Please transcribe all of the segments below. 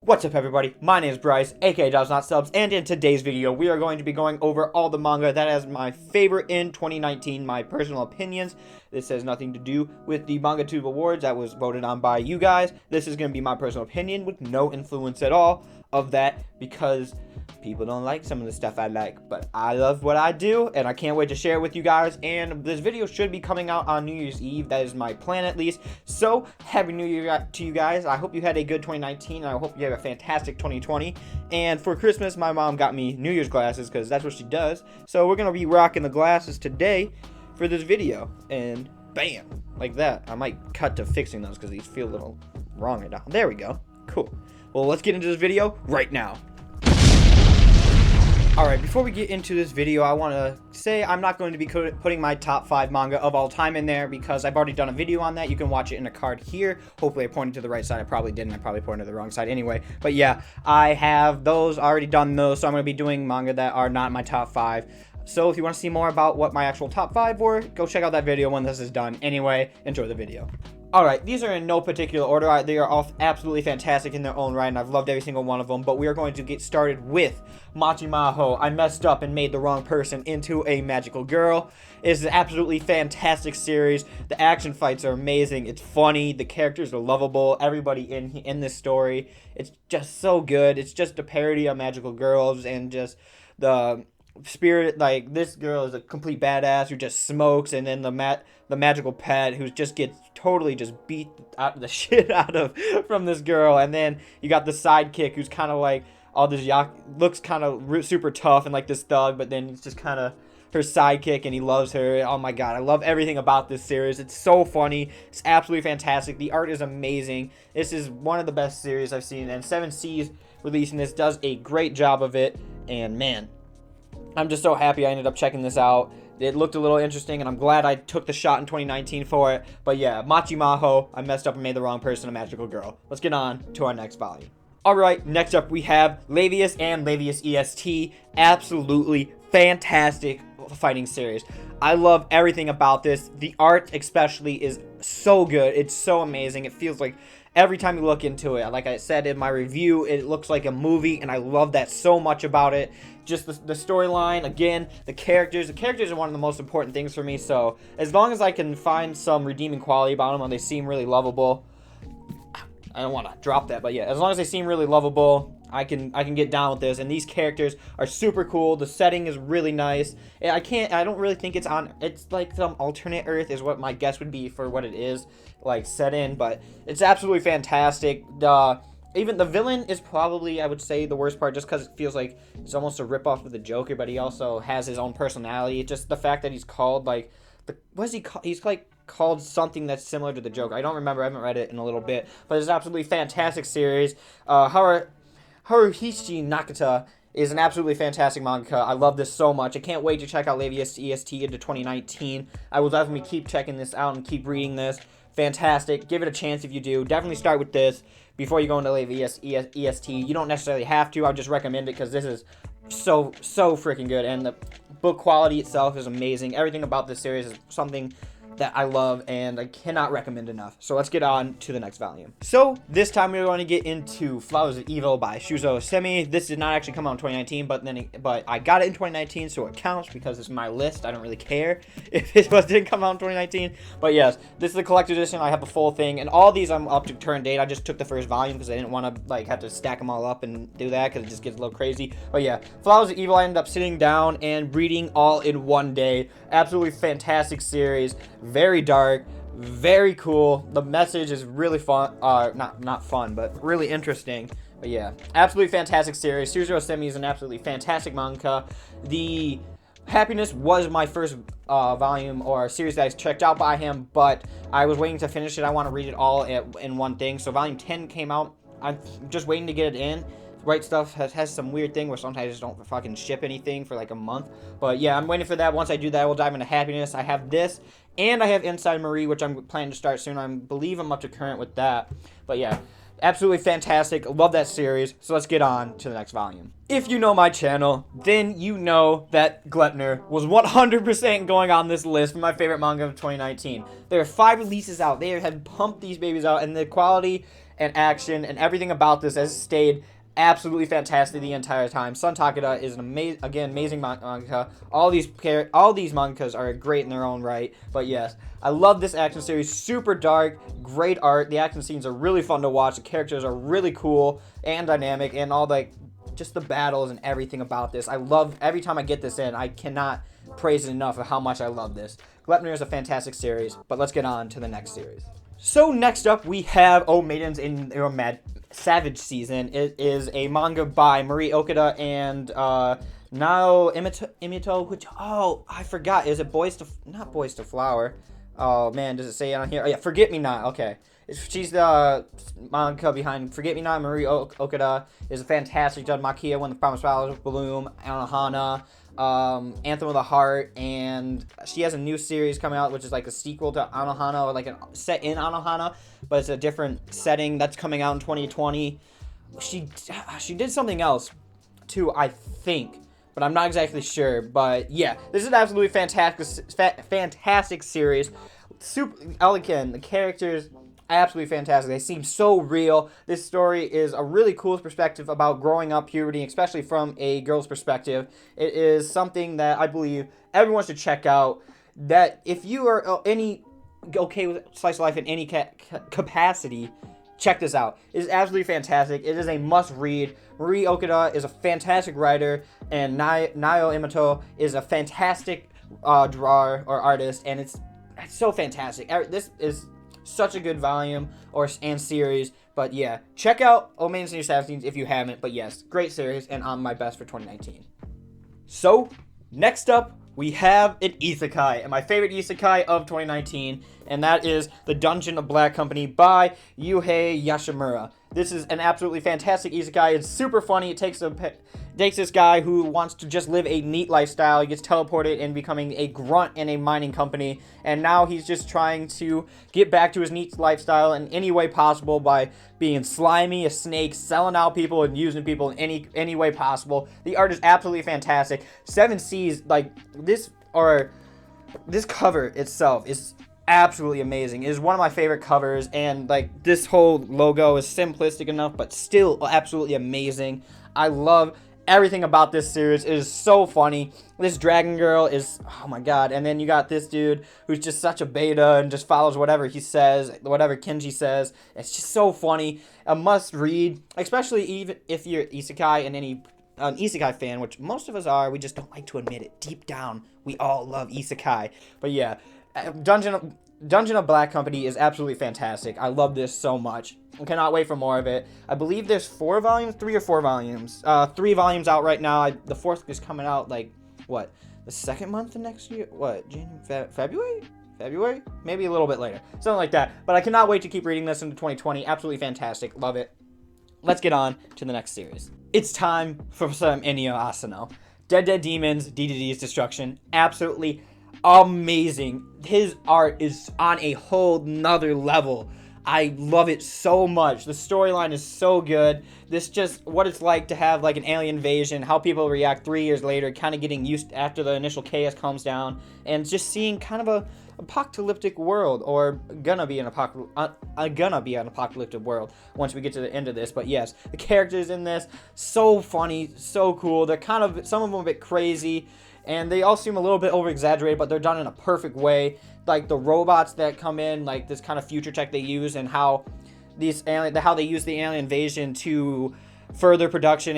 What's up, everybody? My name is Bryce, aka DubsNotSubs, and in today's video, we are going to be going over all the manga that is my favorite in 2019, my personal opinions. This has nothing to do with the MangaTube Awards that was voted on by you guys. This is going to be my personal opinion with no influence at all of that because people don't like some of the stuff I like, but I love what I do, and I can't wait to share it with you guys. And this video should be coming out on New Year's Eve. That is my plan, at least. So, Happy New Year to you guys. I hope you had a good 2019, and I hope you have a fantastic 2020. And for Christmas, my mom got me New Year's glasses, because that's what she does. So, we're going to be rocking the glasses today for this video. And bam, like that. I might cut to fixing those, because these feel a little wrong right now. There we go. Cool. Well, let's get into this video right now. Alright, before we get into this video, I want to say I'm not going to be putting my top 5 manga of all time in there because I've already done a video on that. You can watch it in a card here. Hopefully I pointed to the right side. I probably didn't. I probably pointed to the wrong side anyway. But yeah, I have those, already done those, so I'm going to be doing manga that are not my top 5. So if you want to see more about what my actual top 5 were, go check out that video when this is done. Anyway, enjoy the video. Alright, these are in no particular order. They are all absolutely fantastic in their own right, and I've loved every single one of them. But we are going to get started with Matcha Majo. I messed up and made the wrong person into a magical girl. It's an absolutely fantastic series. The action fights are amazing. It's funny. The characters are lovable. Everybody in this story, it's just so good. It's just a parody of magical girls and just the spirit. Like, this girl is a complete badass who just smokes, and then the magical pet who just gets totally just beat out the shit out of from this girl. And then you got the sidekick who's kind of like all this looks kind of super tough and like this thug, but then it's just kind of her sidekick and he loves her. Oh my god, I love everything about this series. It's so funny. It's absolutely fantastic. The art is amazing. This is one of the best series I've seen, and 7C's releasing this does a great job of it. And man, I'm just so happy I ended up checking this out. It looked a little interesting, and I'm glad I took the shot in 2019 for it. But yeah, Matcha Majo, I messed up and made the wrong person a magical girl. Let's get on to our next volume. Alright, next up we have Labia and Labia EST. Absolutely fantastic fighting series. I love everything about this. The art especially is so good. It's so amazing. It feels like every time you look into it, like I said in my review, it looks like a movie, and I love that so much about it. Just the storyline, again, the characters are one of the most important things for me, so as long as I can find some redeeming quality about them and they seem really lovable, I don't want to drop that, but yeah, as long as they seem really lovable, I can get down with this. And these characters are super cool. The setting is really nice. I don't really think it's like some alternate Earth is what my guess would be for what it is like set in, but it's absolutely fantastic. Even the villain is probably, I would say, the worst part, just because it feels like it's almost a ripoff of the Joker, but he also has his own personality. Just the fact that he's called like what is he called? He's like called something that's similar to the Joker. I don't remember. I haven't read it in a little bit, but it's an absolutely fantastic series. Haruhishi Nakata is an absolutely fantastic manga. I love this so much. I can't wait to check out Labia EST into 2019. I will definitely keep checking this out and keep reading this. Fantastic. Give it a chance if you do. Definitely start with this before you go into Labia EST. You don't necessarily have to. I would just recommend it because this is so freaking good. And the book quality itself is amazing. Everything about this series is something that I love and I cannot recommend enough. So let's get on to the next volume. So this time we're going to get into Flowers of Evil by Shuzo Semi. This did not actually come out in 2019, but I got it in 2019, so it counts because it's my list. I don't really care if it didn't come out in 2019. But yes, this is the collector's edition. I have the full thing, and all these I'm up to current date. I just took the first volume because I didn't want to like have to stack them all up and do that because it just gets a little crazy. But yeah, Flowers of Evil, I ended up sitting down and reading all in one day. Absolutely fantastic series. Very dark, very cool. The message is really fun, not fun, but really interesting. But yeah, absolutely fantastic series. Shuzo Semi is an absolutely fantastic manga. The Happiness was my first volume or series that I checked out by him, but I was waiting to finish it. I want to read it all in one thing. So volume 10 came out. I'm just waiting to get it in. Right Stuff has some weird thing where sometimes I just don't fucking ship anything for like a month. But yeah, I'm waiting for that. Once I do that, I will dive into Happiness. I have this, and I have Inside Marie, which I'm planning to start soon. I believe I'm up to current with that. But yeah, absolutely fantastic. Love that series. So let's get on to the next volume. If you know my channel, then you know that Gluttoner was 100% going on this list for my favorite manga of 2019. There are 5 releases out. They have pumped these babies out, and the quality and action, and everything about this has stayed absolutely fantastic the entire time. Sun Takeda is an amazing manga. All these mangas are great in their own right. But yes, I love this action series. Super dark, great art. The action scenes are really fun to watch. The characters are really cool and dynamic, and all just the battles and everything about this. I love every time I get this in. I cannot praise it enough of how much I love this. Gluttoner is a fantastic series, but let's get on to the next series. So next up we have Oh Maidens in Your Savage Season. It is a manga by Marie Okada and Nao Imito, which, oh, I forgot. Is it not Boys to Flower? Oh man, does it say it on here? Oh yeah, Forget Me Not. Okay. She's the manga behind Forget Me Not. Marie Okada is a fantastic done. Makia, When the Promised Flowers Bloom, Anohana, Anthem of the Heart, and she has a new series coming out, which is like a sequel to Anohana, or like set in Anohana, but it's a different setting that's coming out in 2020. She did something else too, I think, but I'm not exactly sure. But yeah, this is an absolutely fantastic series. Super elegant. The characters absolutely fantastic. They seem so real. This story is a really cool perspective about growing up, puberty, especially from a girl's perspective. It is something that I believe everyone should check out. That if you are okay with slice of life in any capacity, check this out. It is absolutely fantastic. It is a must-read. Marie Okada is a fantastic writer, and Nao Imito is a fantastic drawer or artist, and it's so fantastic. This is such a good volume and series. But yeah, check out Oh Maidens in Your Savage Season if you haven't. But yes, great series, and on my best for 2019. So next up, we have an isekai, and my favorite isekai of 2019, and that is The Dungeon of Black Company by Yuhei Yashimura. This is an absolutely fantastic isekai. It's super funny. It takes this guy who wants to just live a neat lifestyle. He gets teleported and becoming a grunt in a mining company, and now he's just trying to get back to his neat lifestyle in any way possible by being slimy, a snake, selling out people and using people in any way possible. The art is absolutely fantastic. 7 Seas, this cover itself is absolutely amazing. It is one of my favorite covers, and this whole logo is simplistic enough but still absolutely amazing. I love everything about this series. It is so funny. This dragon girl is, oh my god. And then you got this dude who's just such a beta and just follows whatever he says, whatever Kenji says. It's just so funny. A must read, especially even if you're isekai and an isekai fan, which most of us are. We just don't like to admit it. Deep down, we all love isekai. But yeah, Dungeon of Black Company is absolutely fantastic. I love this so much. I cannot wait for more of it. I believe there's 3 or 4 volumes. 3 volumes out right now. The 4th is coming out, the second month of next year? What, February? February? Maybe a little bit later. Something like that. But I cannot wait to keep reading this into 2020. Absolutely fantastic. Love it. Let's get on to the next series. It's time for some Inyo Asano. Dead Demons, DDD's Destruction. Absolutely amazing. His art is on a whole nother level. I love it so much. The storyline is so good. This just what it's like to have an alien invasion, how people react 3 years later, kind of getting used after the initial chaos calms down, and just seeing kind of a apocalyptic world, or gonna be an apocalyptic world once we get to the end of this. But yes, the characters in this, so funny, so cool. They're some of them a bit crazy, and they all seem a little bit over-exaggerated, but they're done in a perfect way. The robots that come in, this kind of future tech they use, and how they use the alien invasion to further production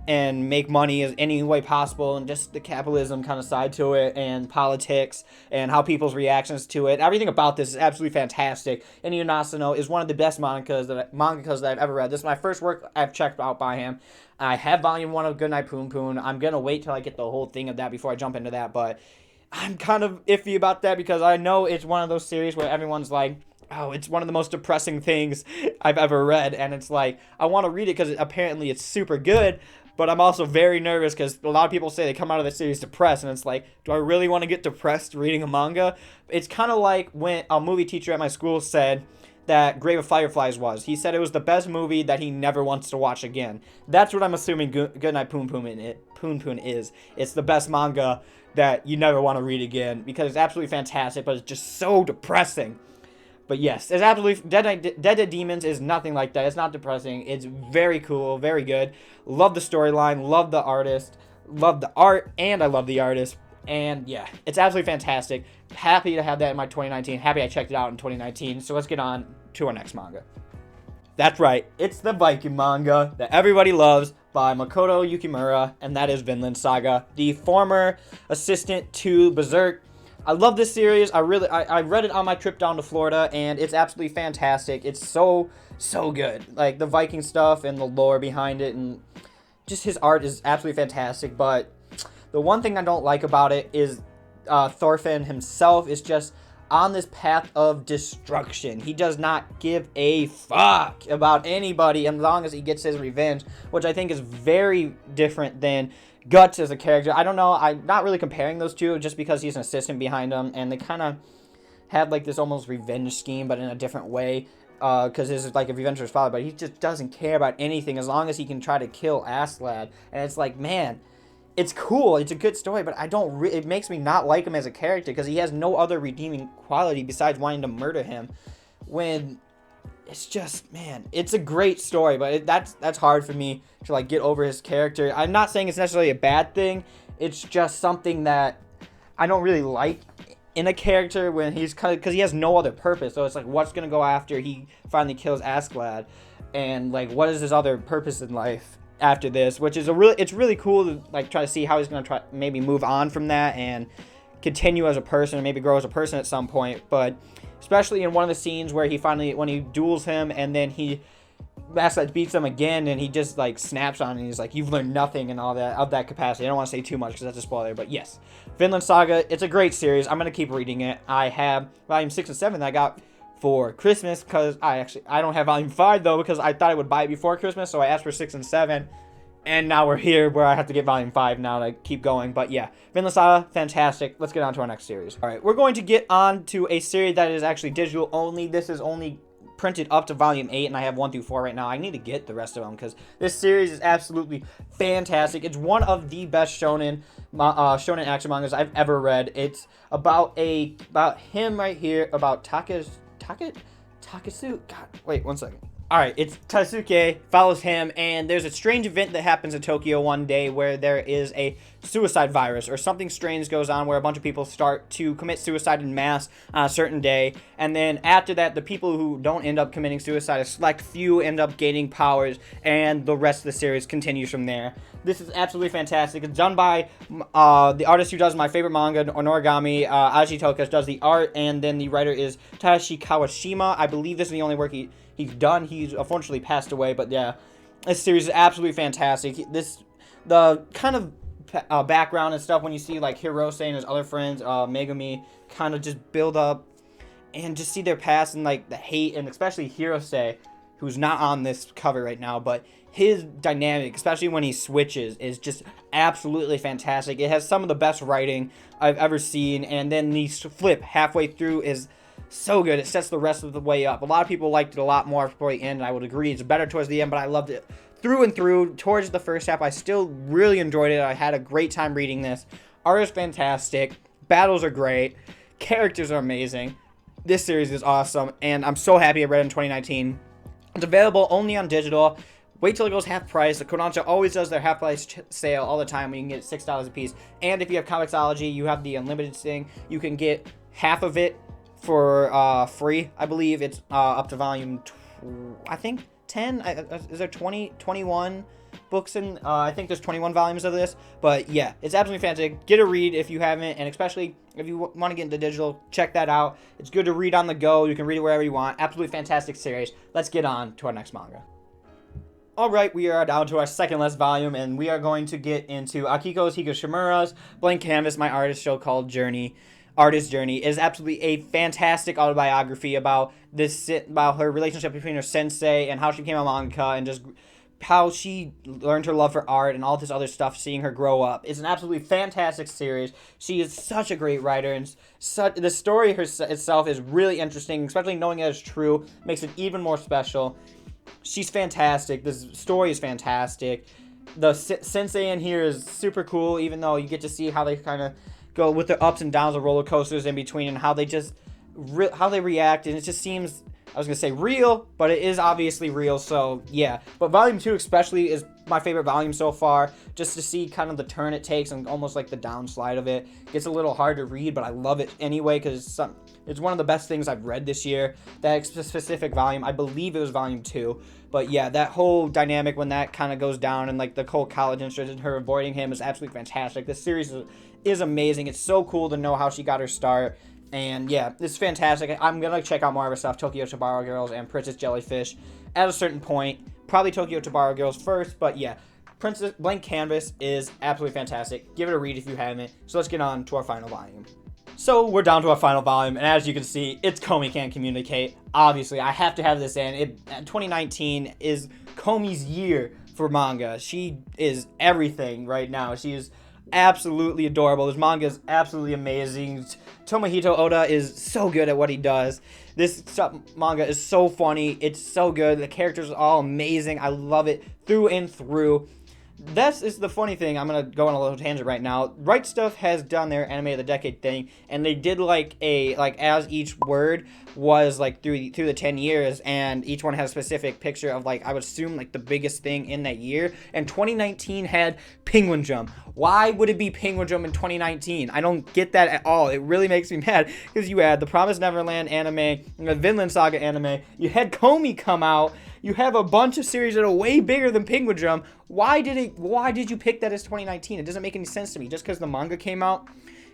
and make money as any way possible, and just the capitalism kind of side to it, and politics, and how people's reactions to it. Everything about this is absolutely fantastic. Inyo Asano is one of the best mangakas that I've ever read. This is my first work I've checked out by him. I have volume 1 of Goodnight Poon Poon. I'm gonna wait till I get the whole thing of that before I jump into that, but I'm kind of iffy about that because I know it's one of those series where everyone's like, oh, it's one of the most depressing things I've ever read, and it's I want to read it because apparently it's super good, but I'm also very nervous because a lot of people say they come out of the series depressed, and it's do I really want to get depressed reading a manga? It's kind of like when a movie teacher at my school said that Grave of Fireflies was. He said it was the best movie that he never wants to watch again. That's what I'm assuming Goodnight Poon Poon is. It's the best manga that you never want to read again because it's absolutely fantastic, but it's just so depressing. But yes, it's absolutely Dead to Demons is nothing like that. It's not depressing. It's very cool, very good. Love the storyline, love the artist, love the art, and I love the artist. And yeah, it's absolutely fantastic. Happy to have that in my 2019. Happy I checked it out in 2019. So let's get on to our next manga. That's right, it's the Viking manga that everybody loves by Makoto Yukimura, and that is Vinland Saga, the former assistant to Berserk. I love this series. I read it on my trip down to Florida, and it's absolutely fantastic. It's so good. Like, the Viking stuff and the lore behind it, and just his art is absolutely fantastic. But the one thing I don't like about it is Thorfinn himself is just on this path of destruction. He does not give a fuck about anybody as long as he gets his revenge, which I think is very different than Guts as a character. I don't know, I'm not really comparing those two just because he's an assistant behind them, and they kind of have like this almost revenge scheme, but in a different way, because this is like a revenge for his father, but he just doesn't care about anything as long as he can try to kill Aslad. And it's like, man, it's cool, it's a good story, but it makes me not like him as a character because he has no other redeeming quality besides wanting to murder him. When it's just, man, it's a great story, but that's hard for me to like get over his character. I'm not saying it's necessarily a bad thing. It's just something that I don't really like in a character when he's kind of, because he has no other purpose. So it's like, what's gonna go after he finally kills Askeladd, and like, what is his other purpose in life after this? Which is it's really cool to like try to see how he's gonna try maybe move on from that and continue as a person, and maybe grow as a person at some point. But especially in one of the scenes where when he duels him, and then Askeladd beats him again, and he just like snaps on him, and he's like, you've learned nothing and all that of that capacity. I don't want to say too much because that's a spoiler, but yes, Vinland Saga, it's a great series. I'm gonna keep reading it. I have volume 6 and 7 that I got for Christmas, because I don't have volume 5 though, because I thought I would buy it before Christmas, so I asked for 6 and 7. And now we're here where I have to get volume 5 now to keep going. But yeah, Vinland Saga, fantastic. Let's get on to our next series. All right, we're going to get on to a series that is actually digital only. This is only printed up to volume 8, and I have 1 through 4 right now. I need to get the rest of them because this series is absolutely fantastic. It's one of the best shonen action mangas I've ever read. It's about him right here, about Takasu. God, wait 1 second. Alright, it's Tasuke, follows him, and there's a strange event that happens in Tokyo one day where there is a suicide virus, or something strange goes on where a bunch of people start to commit suicide in mass on a certain day, and then after that, the people who don't end up committing suicide, a select few, end up gaining powers, and the rest of the series continues from there. This is absolutely fantastic. It's done by the artist who does my favorite manga, Onorigami. Aji Tokash does the art, and then the writer is Tadashi Kawashima. I believe this is the only work he's done. He's unfortunately passed away, but yeah, this series is absolutely fantastic. The kind of background and stuff when you see like Hirose and his other friends, Megumi, kind of just build up and just see their past and like the hate, and especially Hirose, who's not on this cover right now, but his dynamic, especially when he switches, is just absolutely fantastic. It has some of the best writing I've ever seen, and then the flip halfway through is so good. It sets the rest of the way up. A lot of people liked it a lot more before the end, and I would agree it's better towards the end, but I loved it through and through. Towards the first half, I still really enjoyed it. I had a great time reading this. Art is fantastic. Battles are great. Characters are amazing. This series is awesome, and I'm so happy I read it in 2019. It's available only on digital. Wait till it goes half price. The Kodansha always does their half price sale all the time when you can get it $6 a piece. And if you have Comixology, you have the unlimited thing. You can get half of it for free. I believe it's up to volume, I think 10. Is there 21 books in? I think there's 21 volumes of this. But yeah, it's absolutely fantastic. Get a read if you haven't, and especially if you want to get into digital, check that out. It's good to read on the go. You can read it wherever you want. Absolutely fantastic series. Let's get on to our next manga. Alright, we are down to our second last volume, and we are going to get into Akiko Higashimura's Blank Canvas, my artist show called Journey. Artist Journey is absolutely a fantastic autobiography about her relationship between her sensei and how she became a mangaka, and just how she learned her love for art and all this other stuff, seeing her grow up. It's an absolutely fantastic series. She is such a great writer, and the story itself is really interesting, especially knowing that it's true, makes it even more special. She's fantastic. This story is fantastic. The sensei in here is super cool, even though you get to see how they kind of go with their ups and downs of roller coasters in between, and how they just how they react, and it just seems, I was gonna say real, but it is obviously real, so yeah. But volume 2 especially is my favorite volume so far, just to see kind of the turn it takes and almost like the downslide of it. Gets a little hard to read, but I love it anyway, because it's one of the best things I've read this year. That specific volume, I believe it was volume 2. But yeah, that whole dynamic when that kind of goes down, and like the whole college interest and her avoiding him is absolutely fantastic. This series is amazing. It's so cool to know how she got her start. And yeah, it's fantastic. I'm going to check out more of her stuff, Tokyo Tabaro Girls and Princess Jellyfish, at a certain point. Probably Tokyo Tabaro Girls first, but yeah, Princess Blank Canvas is absolutely fantastic. Give it a read if you haven't. So let's get on to our final volume. So we're down to our final volume, and as you can see, it's Komi Can't Communicate. Obviously, I have to have this in. 2019 is Komi's year for manga. She is everything right now. She is absolutely adorable. This manga is absolutely amazing. Tomohito Oda is so good at what he does. This manga is so funny. It's so good. The characters are all amazing. I love it through and through. This is the funny thing. I'm going to go on a little tangent right now. Right Stuff has done their anime of the decade thing, and they did like as each word was like through the 10 years, and each one has a specific picture of like, I would assume like the biggest thing in that year. And 2019 had Penguin Jump. Why would it be Penguin Jump in 2019? I don't get that at all. It really makes me mad, because you had the Promised Neverland anime, the Vinland Saga anime, you had Komi come out, you have a bunch of series that are way bigger than Penguin Jump. Why did you pick that as 2019? It doesn't make any sense to me. Just because the manga came out,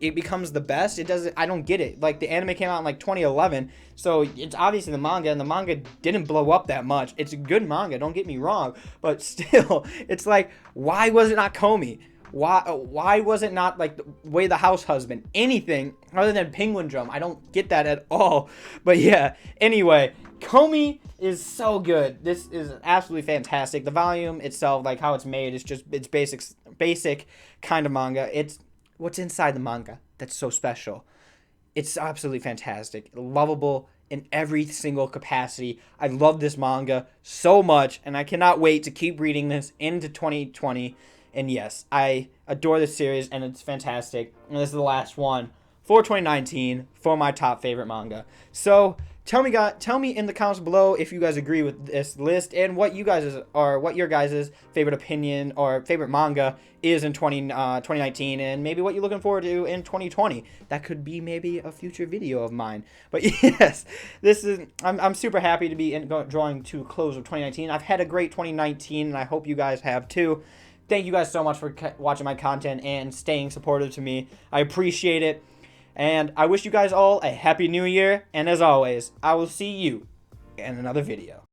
it becomes the best. It doesn't. I don't get it. Like, the anime came out in like 2011, so it's obviously the manga, and the manga didn't blow up that much. It's a good manga, don't get me wrong, but still, it's like, why was it not Komi? Why was it not like the Way the House Husband? Anything other than Penguin Jump? I don't get that at all. But yeah, anyway, Komi is so good. This is absolutely fantastic. The volume itself, like how it's made, is just, it's basic kind of manga. It's what's inside the manga that's so special. It's absolutely fantastic, lovable in every single capacity. I love this manga so much, and I cannot wait to keep reading this into 2020. And yes, I adore this series, and it's fantastic. And this is the last one for 2019 for my top favorite manga. So tell me in the comments below if you guys agree with this list, and what your guys' favorite opinion or favorite manga is in 2019, and maybe what you're looking forward to in 2020. That could be maybe a future video of mine. But yes, I'm super happy to be drawing to a close of 2019. I've had a great 2019, and I hope you guys have too. Thank you guys so much for watching my content and staying supportive to me. I appreciate it. And I wish you guys all a happy new year. And as always, I will see you in another video.